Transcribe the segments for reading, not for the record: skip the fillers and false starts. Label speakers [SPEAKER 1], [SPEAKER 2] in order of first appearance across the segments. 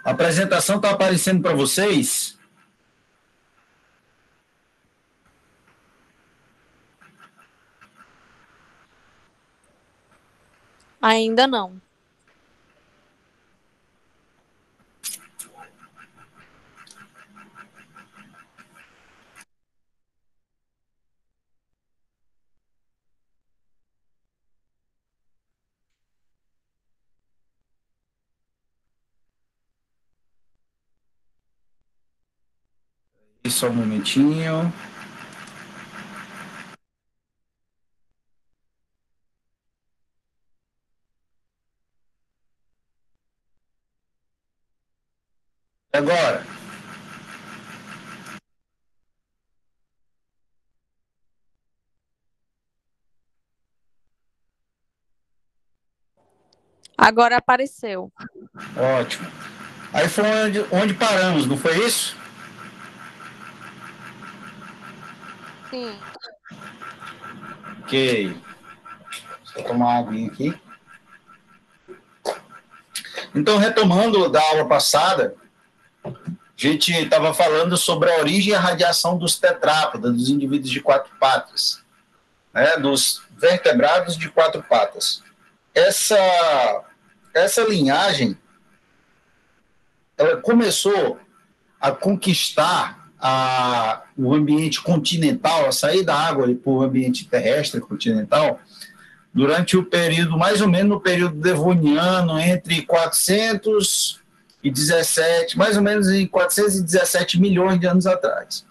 [SPEAKER 1] A apresentação está aparecendo para vocês?
[SPEAKER 2] Ainda não.
[SPEAKER 1] Só um momentinho. Agora.
[SPEAKER 2] Agora apareceu.
[SPEAKER 1] Ótimo. Aí foi onde paramos, não foi isso?
[SPEAKER 2] Sim.
[SPEAKER 1] Ok. Deixa eu tomar uma aguinha aqui. Então, retomando da aula passada, a gente estava falando sobre a origem e a radiação dos tetrápodes, dos indivíduos de quatro patas, né, dos vertebrados de quatro patas. Essa linhagem, ela começou a conquistar o ambiente continental, a sair da água para o ambiente terrestre continental, durante o período, mais ou menos no período devoniano, entre 417, mais ou menos em 417 milhões de anos atrás.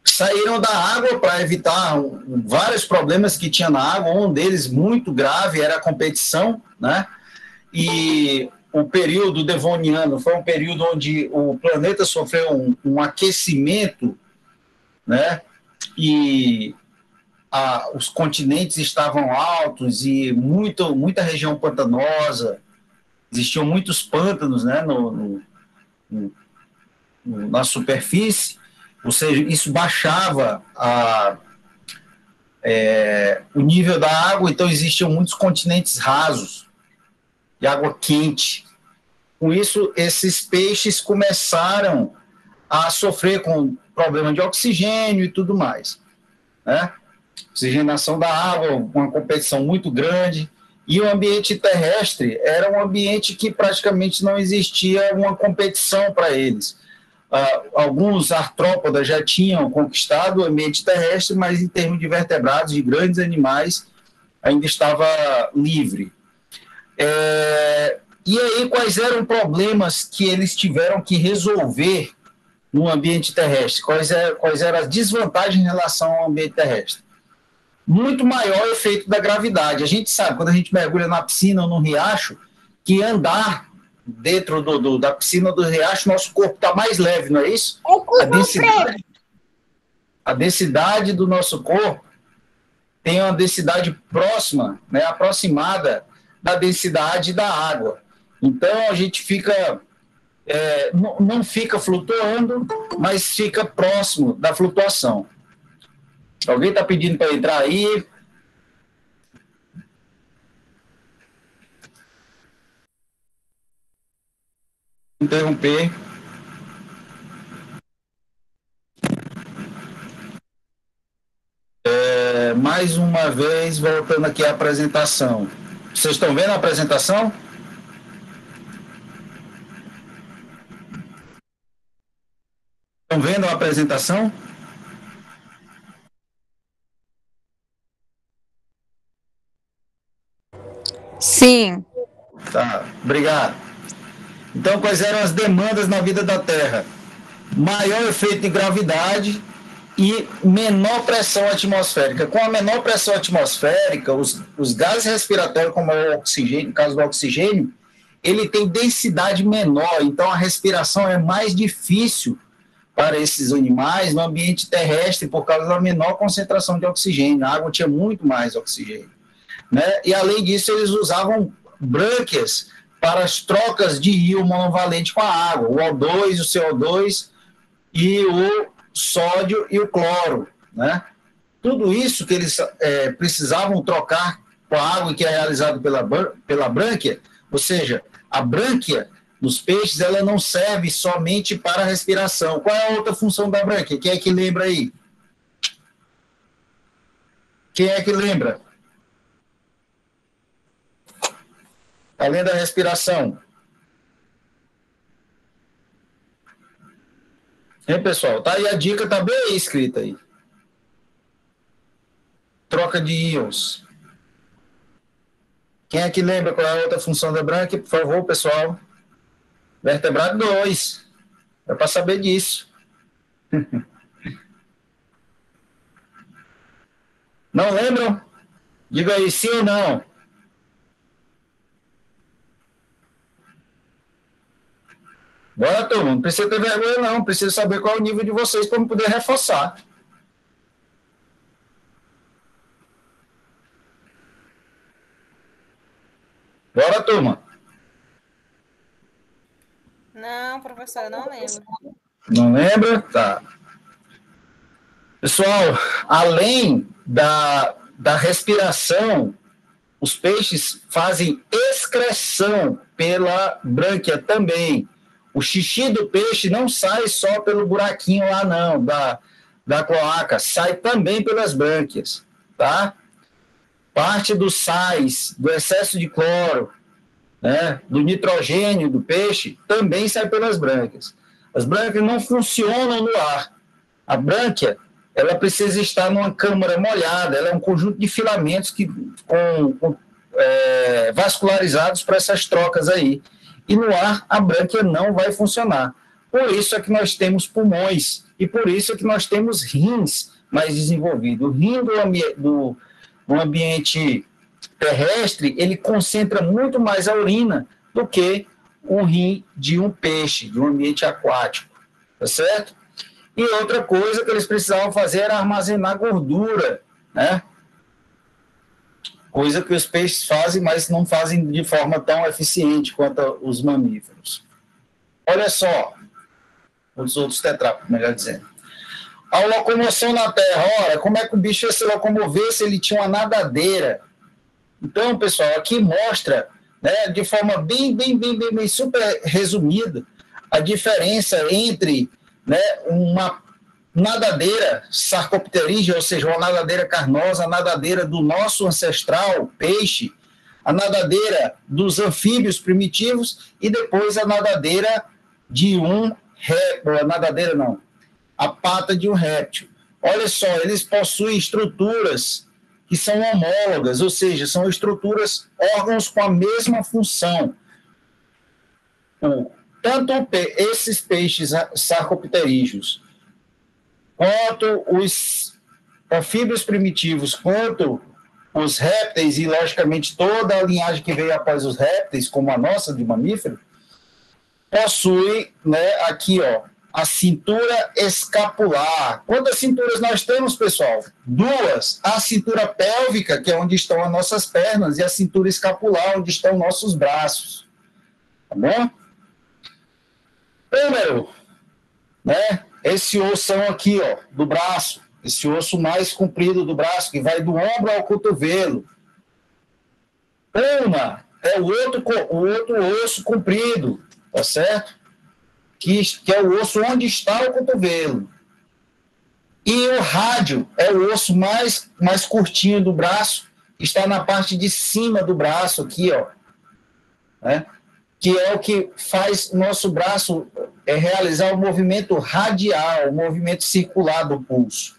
[SPEAKER 1] Saíram da água para evitar vários problemas que tinha na água, um deles muito grave era a competição, né? E o período devoniano foi um período onde o planeta sofreu um aquecimento, né? E os continentes estavam altos e muita região pantanosa, existiam muitos pântanos, né, na superfície, ou seja, isso baixava o nível da água, então existiam muitos continentes rasos, de água quente. Com isso, esses peixes começaram a sofrer com problema de oxigênio e tudo mais, né? Oxigenação da água, uma competição muito grande, e o ambiente terrestre era um ambiente que praticamente não existia uma competição para eles. Alguns artrópodas já tinham conquistado o ambiente terrestre, mas em termos de vertebrados, de grandes animais, ainda estava livre. E aí, quais eram problemas que eles tiveram que resolver no ambiente terrestre? Quais eram as desvantagens em relação ao ambiente terrestre? Muito maior o efeito da gravidade. A gente sabe, quando a gente mergulha na piscina ou no riacho, que andar dentro da piscina ou do riacho, nosso corpo está mais leve, não é isso? A densidade do nosso corpo tem uma densidade próxima, né, aproximada da densidade da água. Então, a gente fica... não fica flutuando, mas fica próximo da flutuação. Alguém está pedindo para entrar aí? Interromper. Mais uma vez, voltando aqui à apresentação. Vocês estão vendo a apresentação? Estão vendo a apresentação?
[SPEAKER 2] Sim.
[SPEAKER 1] Tá, obrigado. Então, quais eram as demandas na vida da Terra? Maior efeito de gravidade e menor pressão atmosférica. Com a menor pressão atmosférica, os gases respiratórios, como é o oxigênio, no caso do oxigênio, ele tem densidade menor, então a respiração é mais difícil para esses animais no ambiente terrestre por causa da menor concentração de oxigênio. A água tinha muito mais oxigênio, né? E, além disso, eles usavam brânquias para as trocas de íon monovalente com a água, o O2, o CO2 e o sódio e o cloro, né? Tudo isso que eles precisavam trocar com a água, que é realizado pela brânquia, ou seja, A brânquia dos peixes, ela não serve somente para a respiração. Qual é a outra função da brânquia? Quem é que lembra aí? Quem é que lembra? Além da respiração. Hein, pessoal? Tá aí a dica, tá bem aí escrita aí. Troca de íons. Quem é que lembra qual é a outra função da brânquia? Por favor, pessoal. Vertebrado 2. É para saber disso. Não lembram? Diga aí, sim ou não. Bora, turma. Não precisa ter vergonha, não. Precisa saber qual é o nível de vocês para poder reforçar. Bora, turma.
[SPEAKER 3] Não, professor, eu não lembro.
[SPEAKER 1] Não lembra? Tá. Pessoal, além da respiração, os peixes fazem excreção pela brânquia também. O xixi do peixe não sai só pelo buraquinho lá, não, da cloaca, sai também pelas brânquias, tá? Parte dos sais, do excesso de cloro, né, do nitrogênio do peixe, também sai pelas brânquias. As brânquias não funcionam no ar. A brânquia, ela precisa estar numa câmara molhada, ela é um conjunto de filamentos vascularizados para essas trocas aí. E no ar, a brânquia não vai funcionar. Por isso é que nós temos pulmões, e por isso é que nós temos rins mais desenvolvidos. O rim do ambiente terrestre, ele concentra muito mais a urina do que um rim de um peixe, de um ambiente aquático, tá certo? E outra coisa que eles precisavam fazer era armazenar gordura, né? Coisa que os peixes fazem, mas não fazem de forma tão eficiente quanto os mamíferos. Olha só, os outros tetrápodes, melhor dizendo. A locomoção na Terra, ora, como é que o bicho ia se locomover se ele tinha uma nadadeira? Então, pessoal, aqui mostra, né, de forma bem super resumida, a diferença entre, né, uma nadadeira sarcopterígea, ou seja, uma nadadeira carnosa, a nadadeira do nosso ancestral peixe, a nadadeira dos anfíbios primitivos e depois a nadadeira de um réptil, a nadadeira não, a pata de um réptil. Olha só, eles possuem estruturas que são homólogas, ou seja, são estruturas, órgãos com a mesma função. Tanto esses peixes sarcopterígeos, quanto os anfíbios primitivos, quanto os répteis, e logicamente toda a linhagem que veio após os répteis, como a nossa de mamífero, possui, né, aqui, ó, a cintura escapular. Quantas cinturas nós temos, pessoal? 2. A cintura pélvica, que é onde estão as nossas pernas, e a cintura escapular, onde estão nossos braços. Tá bom? Primeiro, né? Esse ossão aqui, ó, do braço, esse osso mais comprido do braço, que vai do ombro ao cotovelo. Uma é o outro osso comprido, tá certo? Que é o osso onde está o cotovelo. E o rádio é o osso mais curtinho do braço, está na parte de cima do braço aqui, ó, né? Que é o que faz o nosso braço realizar o movimento radial, o movimento circular do pulso.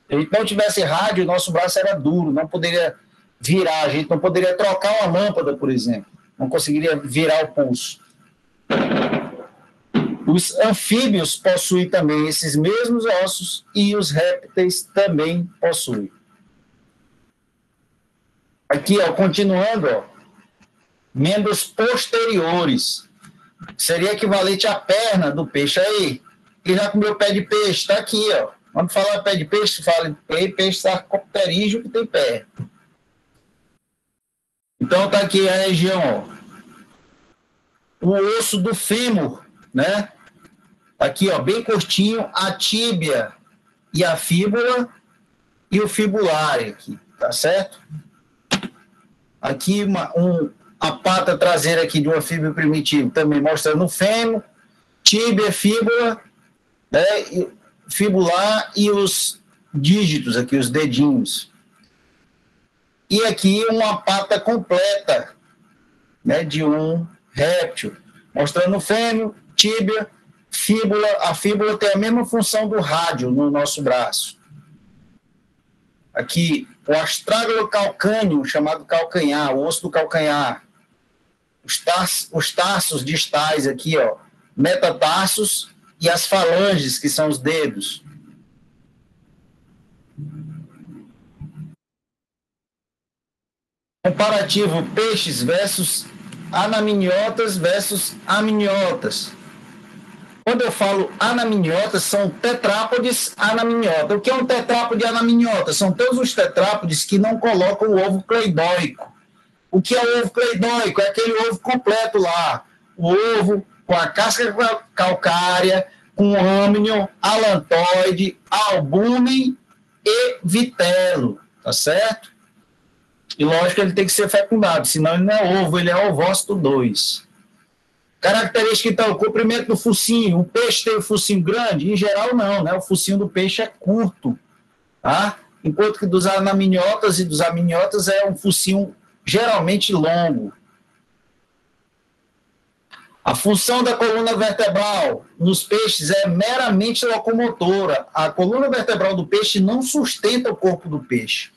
[SPEAKER 1] Se a gente não tivesse rádio, o nosso braço era duro, não poderia virar, a gente não poderia trocar uma lâmpada, por exemplo, não conseguiria virar o pulso. Os anfíbios possuem também esses mesmos ossos e os répteis também possuem. Aqui, ó, continuando, ó, membros posteriores. Seria equivalente à perna do peixe. Aí, ele já comeu pé de peixe, está aqui, ó. Quando falar pé de peixe, fala peixe sarcopterígeo que tem pé. Então, está aqui a região, ó, o osso do fêmur, né? Aqui, ó, bem curtinho, a tíbia e a fíbula e o fibular aqui, tá certo? Aqui a pata traseira aqui de um anfíbio primitivo, também mostrando o fêmur, tíbia, fíbula, né, fibular e os dígitos aqui, os dedinhos. E aqui uma pata completa, né, de um réptil, mostrando o fêmur, tíbia, fíbula. A fíbula tem a mesma função do rádio no nosso braço. Aqui, o astrágalo calcâneo, chamado calcanhar, o osso do calcanhar. Os tarsos distais aqui, ó, metatarsos, e as falanges, que são os dedos. Comparativo peixes versus anaminiotas versus aminiotas. Quando eu falo anaminiotas, são tetrápodes anaminiotas. O que é um tetrápode anaminiota? São todos os tetrápodes que não colocam o ovo cleidóico. O que é o ovo cleidóico? É aquele ovo completo lá. O ovo com a casca calcária, com âmnion, alantoide, albúmen e vitelo. Tá certo? E lógico que ele tem que ser fecundado, senão ele não é ovo, ele é ovócito 2. Característica, então, o comprimento do focinho. O peixe tem o focinho grande? Em geral, não, né? O focinho do peixe é curto, tá? Enquanto que dos anaminiotas e dos aminiotas é um focinho geralmente longo. A função da coluna vertebral nos peixes é meramente locomotora. A coluna vertebral do peixe não sustenta o corpo do peixe.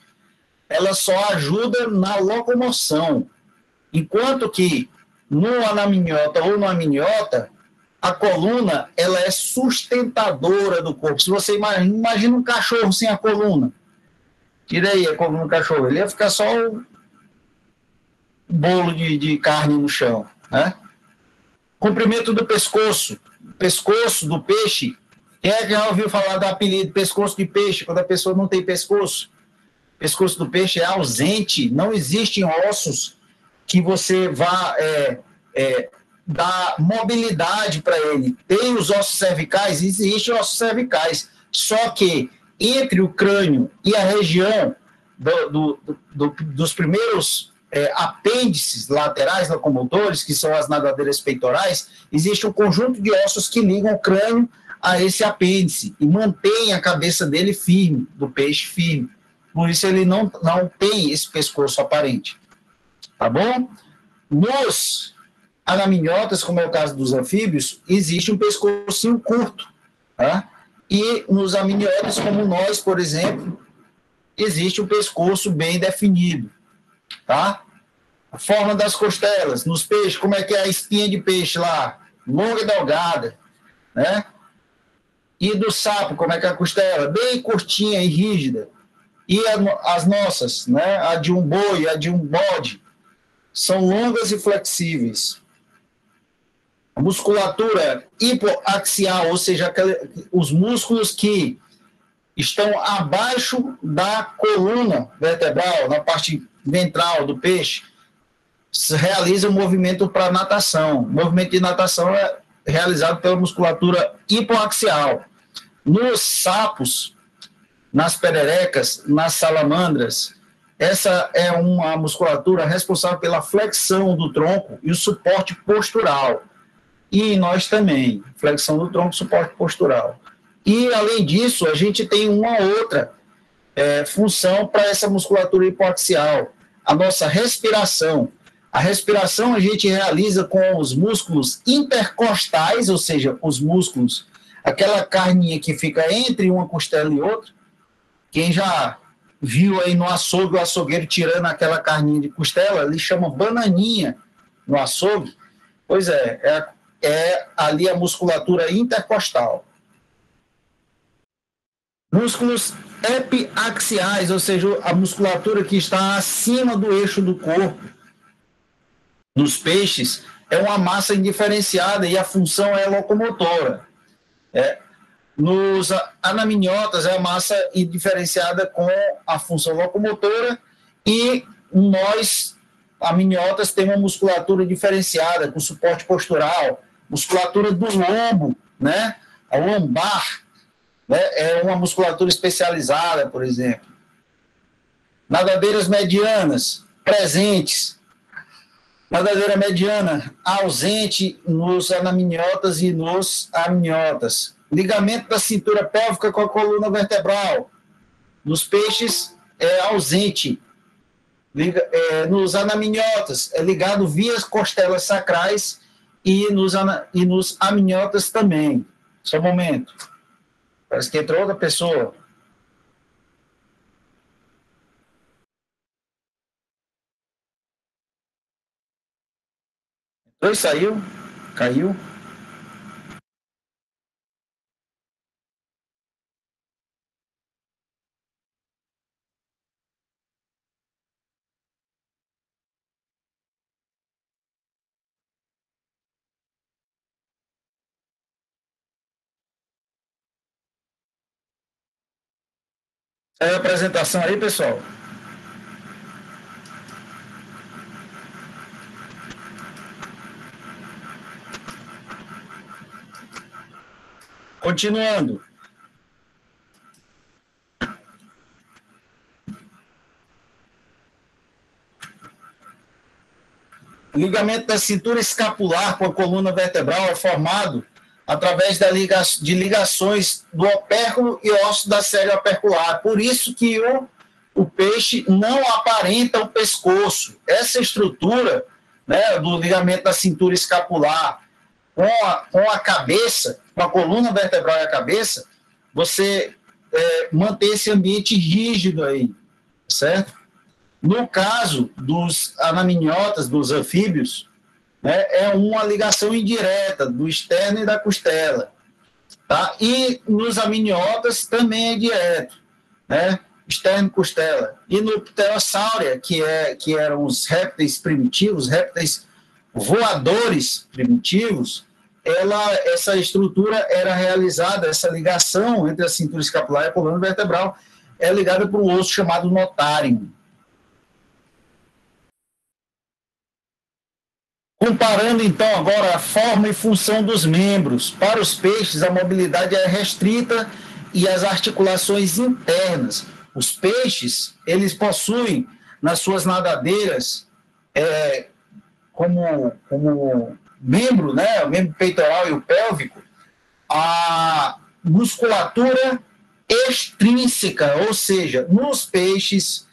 [SPEAKER 1] Ela só ajuda na locomoção. Enquanto que no anaminiota ou no aminiota, a coluna ela é sustentadora do corpo. Se você imagina um cachorro sem a coluna, tira aí a coluna do cachorro, ele ia ficar só um bolo de carne no chão, né? Comprimento do pescoço. O pescoço do peixe, quem é que já ouviu falar do apelido pescoço de peixe, quando a pessoa não tem pescoço? O pescoço do peixe é ausente, não existem ossos que você vá dar mobilidade para ele. Tem os ossos cervicais, existem ossos cervicais, só que entre o crânio e a região dos primeiros apêndices laterais locomotores, que são as nadadeiras peitorais, existe um conjunto de ossos que ligam o crânio a esse apêndice e mantém a cabeça dele firme, do peixe firme. Por isso ele não tem esse pescoço aparente. Tá bom? Nos anaminiotas, como é o caso dos anfíbios, existe um pescocinho curto. Tá? E nos aminiotas, como nós, por exemplo, existe um pescoço bem definido. Tá? A forma das costelas. Nos peixes, como é que é a espinha de peixe lá? Longa e delgada. Né? E do sapo, como é que é a costela? Bem curtinha e rígida. E as nossas, né? A de um boi, a de um bode, são longas e flexíveis. A musculatura hipoaxial, ou seja, os músculos que estão abaixo da coluna vertebral, na parte ventral do peixe, realiza um movimento para natação. O movimento de natação é realizado pela musculatura hipoaxial. Nos sapos, nas pererecas, nas salamandras, essa é uma musculatura responsável pela flexão do tronco e o suporte postural. E nós também, flexão do tronco e suporte postural. E, além disso, a gente tem uma outra função para essa musculatura hipoaxial, a nossa respiração. A respiração a gente realiza com os músculos intercostais, ou seja, os músculos, aquela carninha que fica entre uma costela e outra. Quem já viu aí no açougue o açougueiro tirando aquela carninha de costela, ele chama bananinha no açougue. Pois é ali a musculatura intercostal. Músculos epiaxiais, ou seja, a musculatura que está acima do eixo do corpo. Nos peixes, é uma massa indiferenciada e a função é locomotora. Nos anaminiotas, é a massa indiferenciada com a função locomotora, e nós, aminiotas, temos uma musculatura diferenciada, com suporte postural, musculatura do lombo, né? A lombar, né? É uma musculatura especializada, por exemplo. Nadadeiras medianas, presentes. Nadadeira mediana, ausente nos anaminiotas e nos amniotas. Ligamento da cintura pélvica com a coluna vertebral. Nos peixes, é ausente. Nos anaminiotas, é ligado via costelas sacrais e nos amniotas também. Só um momento. Parece que entrou outra pessoa. Entrou e saiu. Caiu. Saiu a apresentação aí, pessoal? Continuando. Ligamento da cintura escapular com a coluna vertebral é formado através de ligações do opérculo e osso da série opercular. Por isso que o peixe não aparenta o pescoço. Essa estrutura, né, do ligamento da cintura escapular com a cabeça, com a coluna vertebral e a cabeça, você manter esse ambiente rígido aí, certo? No caso dos anaminiotas, dos anfíbios, né, é uma ligação indireta do externo e da costela. Tá? E nos amniotas também é direto, né? Externo e costela. E no pterossauria, que eram os répteis primitivos, répteis voadores primitivos, essa estrutura era realizada, essa ligação entre a cintura escapular e a coluna vertebral é ligada por um osso chamado notárium. Comparando, então, agora a forma e função dos membros. Para os peixes, a mobilidade é restrita e as articulações internas. Os peixes, eles possuem nas suas nadadeiras, como membro, né, o membro peitoral e o pélvico, a musculatura extrínseca, ou seja, nos peixes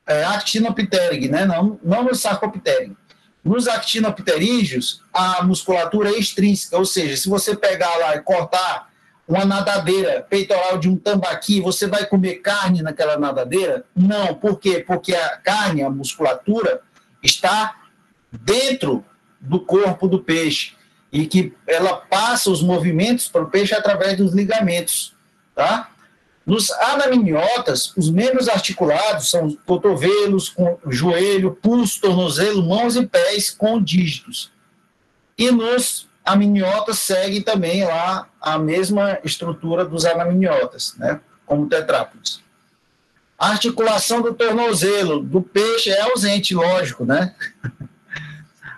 [SPEAKER 1] actinopterygi, né, não no sarcopterygi. Nos actinopterídeos, a musculatura é extrínseca, ou seja, se você pegar lá e cortar uma nadadeira peitoral de um tambaqui, você vai comer carne naquela nadadeira? Não. Por quê? Porque a carne, a musculatura, está dentro do corpo do peixe e que ela passa os movimentos para o peixe através dos ligamentos, tá? Nos anaminiotas, os membros articulados são cotovelos, com joelho, pulso, tornozelo, mãos e pés com dígitos. E nos amniotas segue também lá a mesma estrutura dos anaminiotas, né, como tetrápodes. A articulação do tornozelo do peixe é ausente, lógico, né?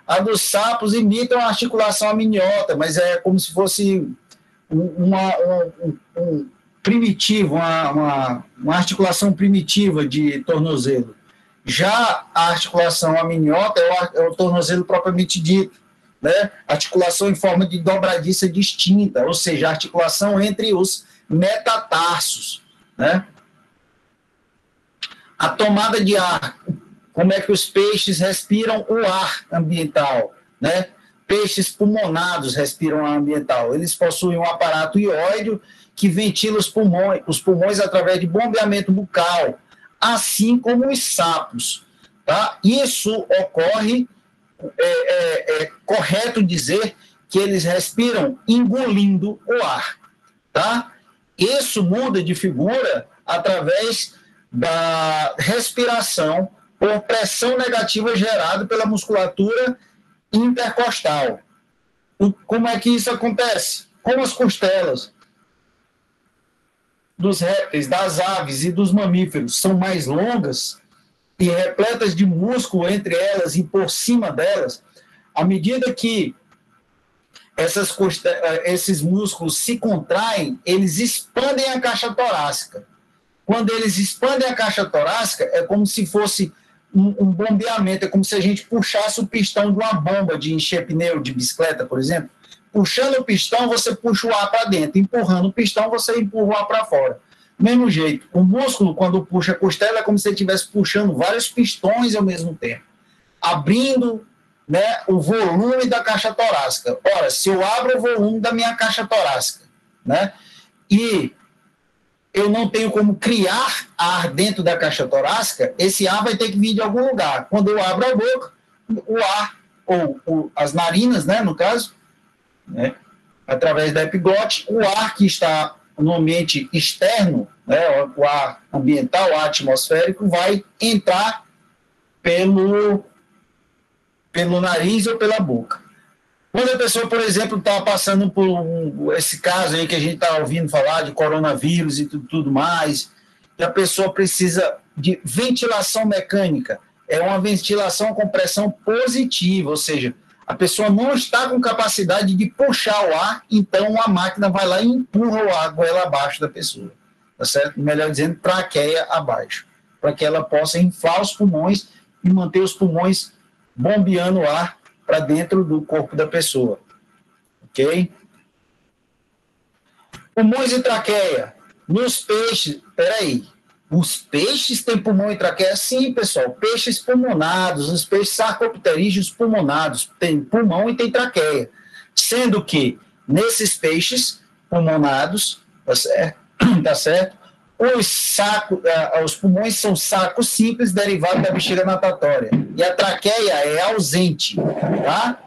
[SPEAKER 1] A dos sapos imita a articulação amniota, mas é como se fosse primitivo, uma articulação primitiva de tornozelo. Já a articulação amniota é o tornozelo propriamente dito, né? Articulação em forma de dobradiça distinta, ou seja, a articulação entre os metatarsos, né? A tomada de ar, como é que os peixes respiram o ar ambiental, né? Peixes pulmonados respiram ar ambiental. Eles possuem um aparato ióide que ventila os pulmões através de bombeamento bucal, assim como os sapos. Tá? Isso ocorre, é correto dizer que eles respiram engolindo o ar. Tá? Isso muda de figura através da respiração por pressão negativa gerada pela musculatura intercostal. Como é que isso acontece? Como as costelas dos répteis, das aves e dos mamíferos são mais longas e repletas de músculo entre elas e por cima delas, à medida que esses músculos se contraem, eles expandem a caixa torácica. Quando eles expandem a caixa torácica, é como se fosse um bombeamento, é como se a gente puxasse o pistão de uma bomba de encher pneu de bicicleta, por exemplo. Puxando o pistão, você puxa o ar para dentro. Empurrando o pistão, você empurra o ar para fora. Mesmo jeito, o músculo, quando puxa a costela, é como se você estivesse puxando vários pistões ao mesmo tempo, abrindo, né, o volume da caixa torácica. Ora, se eu abro o volume da minha caixa torácica, né, e eu não tenho como criar ar dentro da caixa torácica, esse ar vai ter que vir de algum lugar. Quando eu abro a boca, o ar, ou as narinas, né, no caso, né, através da epiglote, o ar que está no ambiente externo, né, o ar ambiental, o ar atmosférico, vai entrar pelo nariz ou pela boca. Quando a pessoa, por exemplo, está passando por esse caso aí que a gente está ouvindo falar de coronavírus e tudo mais, e a pessoa precisa de ventilação mecânica, é uma ventilação com pressão positiva, ou seja, a pessoa não está com capacidade de puxar o ar, então a máquina vai lá e empurra o ar goela abaixo da pessoa, tá certo? Melhor dizendo, traqueia abaixo, para que ela possa inflar os pulmões e manter os pulmões bombeando o ar para dentro do corpo da pessoa, ok? Pulmões e traqueia. Nos peixes, peraí, os peixes têm pulmão e traqueia? Sim, pessoal, peixes pulmonados, os peixes sarcopterídeos pulmonados, tem pulmão e tem traqueia. Sendo que, nesses peixes pulmonados, tá certo? Os pulmões são sacos simples derivados da bexiga natatória. E a traqueia é ausente, tá?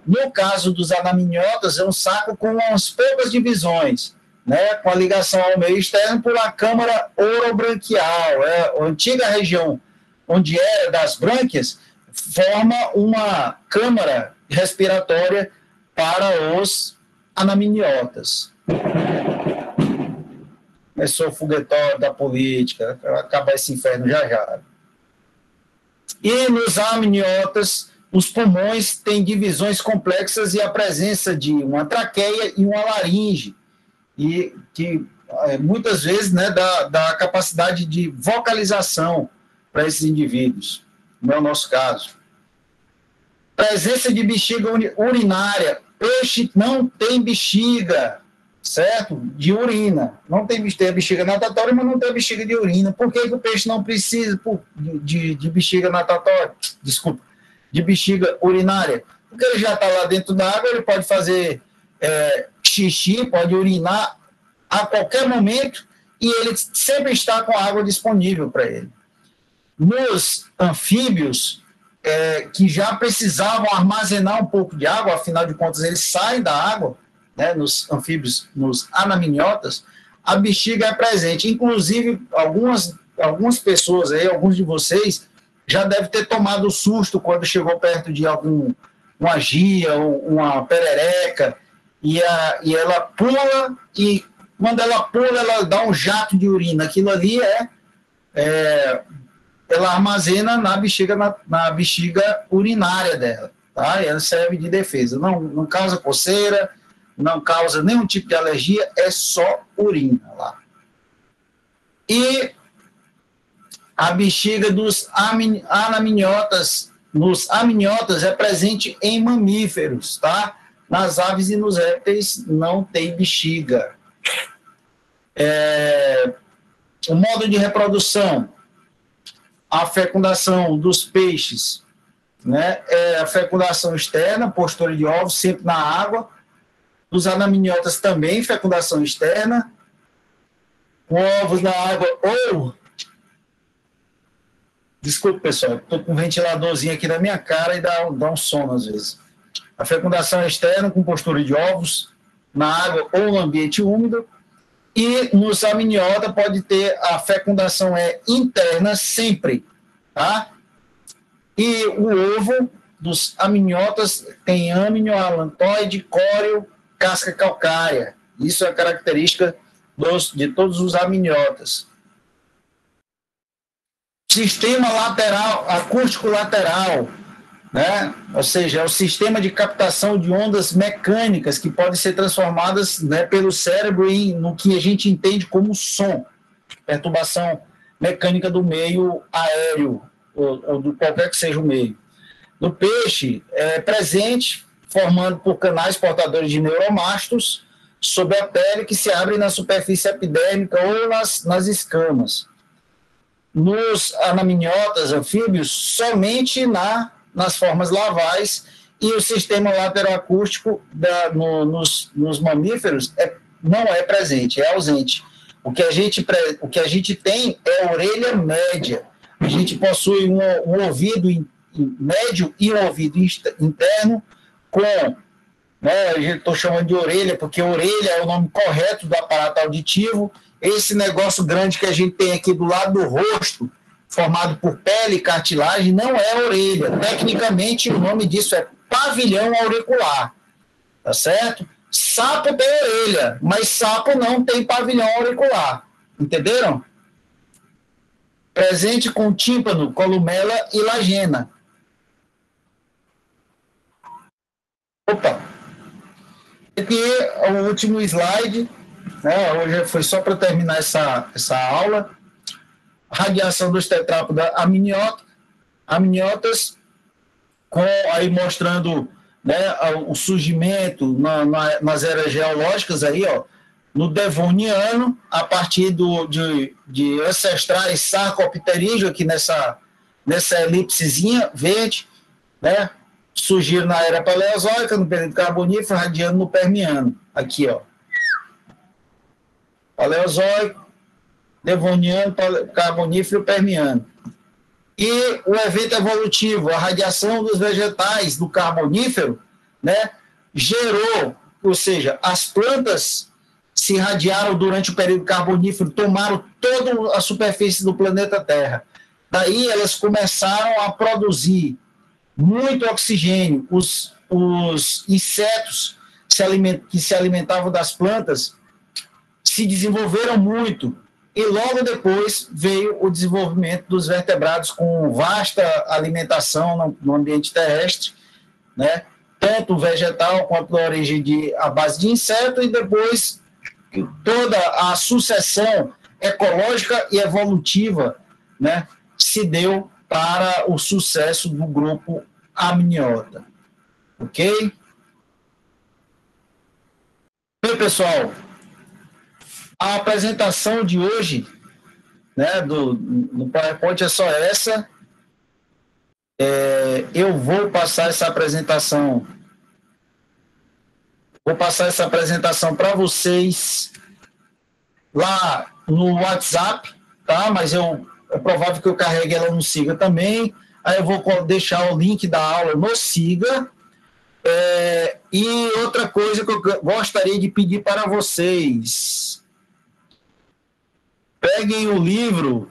[SPEAKER 1] No caso dos anaminhotas, é um saco com umas poucas divisões, né, com a ligação ao meio externo por uma câmara orobranquial. A antiga região onde era das brânquias forma uma câmara respiratória para os anaminiotas. Começou o foguetório da política, vai acabar esse inferno já já. E nos aminiotas, os pulmões têm divisões complexas e a presença de uma traqueia e uma laringe, e que muitas vezes, né, dá capacidade de vocalização para esses indivíduos, não é o nosso caso. Presença de bexiga urinária. Peixe não tem bexiga, certo? De urina. Não tem bexiga natatória, mas não tem bexiga de urina. Por que o peixe não precisa de bexiga natatória? Desculpa, de bexiga urinária. Porque ele já está lá dentro da água, ele pode fazer xixi, pode urinar a qualquer momento e ele sempre está com a água disponível para ele. Nos anfíbios, que já precisavam armazenar um pouco de água, afinal de contas eles saem da água, né, nos anfíbios, nos anaminiotas, a bexiga é presente. Inclusive, algumas pessoas aí, alguns de vocês, já devem ter tomado susto quando chegou perto de uma gia ou uma perereca, e ela pula, e quando ela pula, ela dá um jato de urina. Aquilo ali ela armazena na bexiga urinária dela, tá? E ela serve de defesa. Não causa coceira, não causa nenhum tipo de alergia, é só urina lá. E a bexiga dos anaminiotas, nos aminiotas, é presente em mamíferos, tá? Nas aves e nos répteis não tem bexiga. O modo de reprodução, a fecundação dos peixes, né, é a fecundação externa, postura de ovos, sempre na água. Dos anaminiotas também, fecundação externa, com ovos na água ou... Desculpa, pessoal, estou com um ventiladorzinho aqui na minha cara e dá um sono às vezes. A fecundação externa com postura de ovos na água ou no ambiente úmido. E nos aminiotas pode ter a fecundação interna sempre, tá? E o ovo dos aminiotas tem âmino, alantoide, córeo, casca calcária. Isso é característica de todos os aminiotas. Sistema lateral, acústico lateral, né? Ou seja, é o sistema de captação de ondas mecânicas que podem ser transformadas, né, pelo cérebro no que a gente entende como som, perturbação mecânica do meio aéreo, ou do qualquer que seja o meio. No peixe, é presente, formando por canais portadores de neuromastos sob a pele que se abrem na superfície epidérmica ou nas escamas. Nos anaminiotas anfíbios, somente nas formas larvais, e o sistema lateroacústico nos mamíferos não é presente, é ausente. O que a gente tem é a orelha média. A gente possui um ouvido médio e um ouvido interno com, né, eu estou chamando de orelha, porque orelha é o nome correto do aparato auditivo. Esse negócio grande que a gente tem aqui do lado do rosto, formado por pele e cartilagem, não é orelha. Tecnicamente, o nome disso é pavilhão auricular, tá certo? Sapo tem orelha, mas sapo não tem pavilhão auricular. Entenderam? Presente com tímpano, columela e lagena. Opa! Aqui é o último slide, né? Hoje foi só para terminar essa aula. Radiação dos tetrápoda amniotas, aí mostrando, né, o surgimento nas eras geológicas aí, ó, no Devoniano, a partir de ancestrais sarcopterídeos, aqui nessa elipsezinha verde, né, surgiram na era paleozoica, no período carbonífero, radiando no Permiano. Aqui, ó. Paleozoico, Devoniano, carbonífero, Permiano. E o evento evolutivo, a radiação dos vegetais do carbonífero, né, gerou, ou seja, as plantas se irradiaram durante o período carbonífero, tomaram toda a superfície do planeta Terra. Daí elas começaram a produzir muito oxigênio. Os insetos que se alimentavam das plantas se desenvolveram muito. E logo depois veio o desenvolvimento dos vertebrados com vasta alimentação no ambiente terrestre, né? Tanto vegetal quanto da origem à base de inseto, e depois toda a sucessão ecológica e evolutiva, né, se deu para o sucesso do grupo amniota. Ok? Bem, pessoal, a apresentação de hoje, né, no PowerPoint é só essa. Eu vou passar essa apresentação para vocês lá no WhatsApp, tá? Mas é provável que eu carregue ela no Siga também. Aí eu vou deixar o link da aula no Siga. E outra coisa que eu gostaria de pedir para vocês: peguem o livro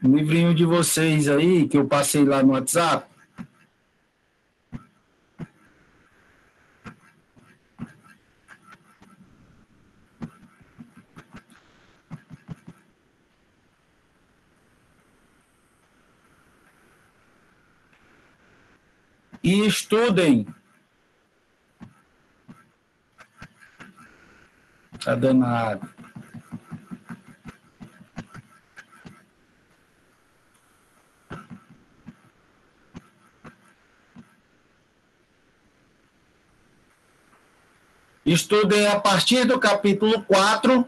[SPEAKER 1] livrinho de vocês aí, que eu passei lá no WhatsApp. E estudem. Tá danado. Estudem a partir do capítulo 4,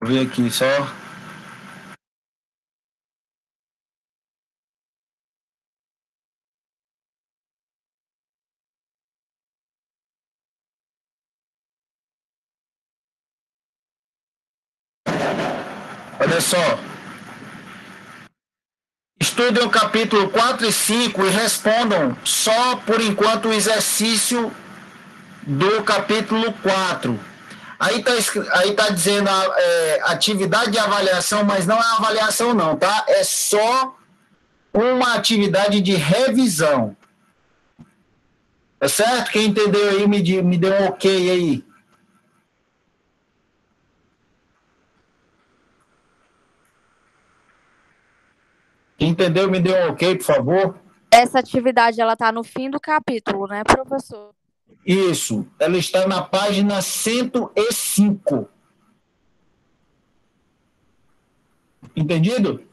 [SPEAKER 1] Vou ver aqui só. Olha só. Estudem o capítulo 4 e 5 e respondam só, por enquanto, o exercício do capítulo 4. Aí tá dizendo atividade de avaliação, mas não é avaliação não, tá? É só uma atividade de revisão. Tá certo? Quem entendeu aí, me dê um ok aí. Quem entendeu, me dê um ok, por favor.
[SPEAKER 2] Essa atividade, ela tá no fim do capítulo, né, professor?
[SPEAKER 1] Isso, ela está na página 105. Entendido?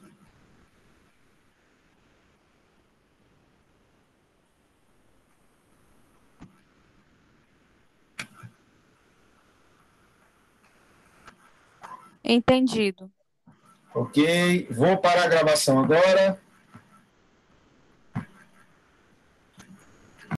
[SPEAKER 2] Entendido.
[SPEAKER 1] Ok, vou parar a gravação agora.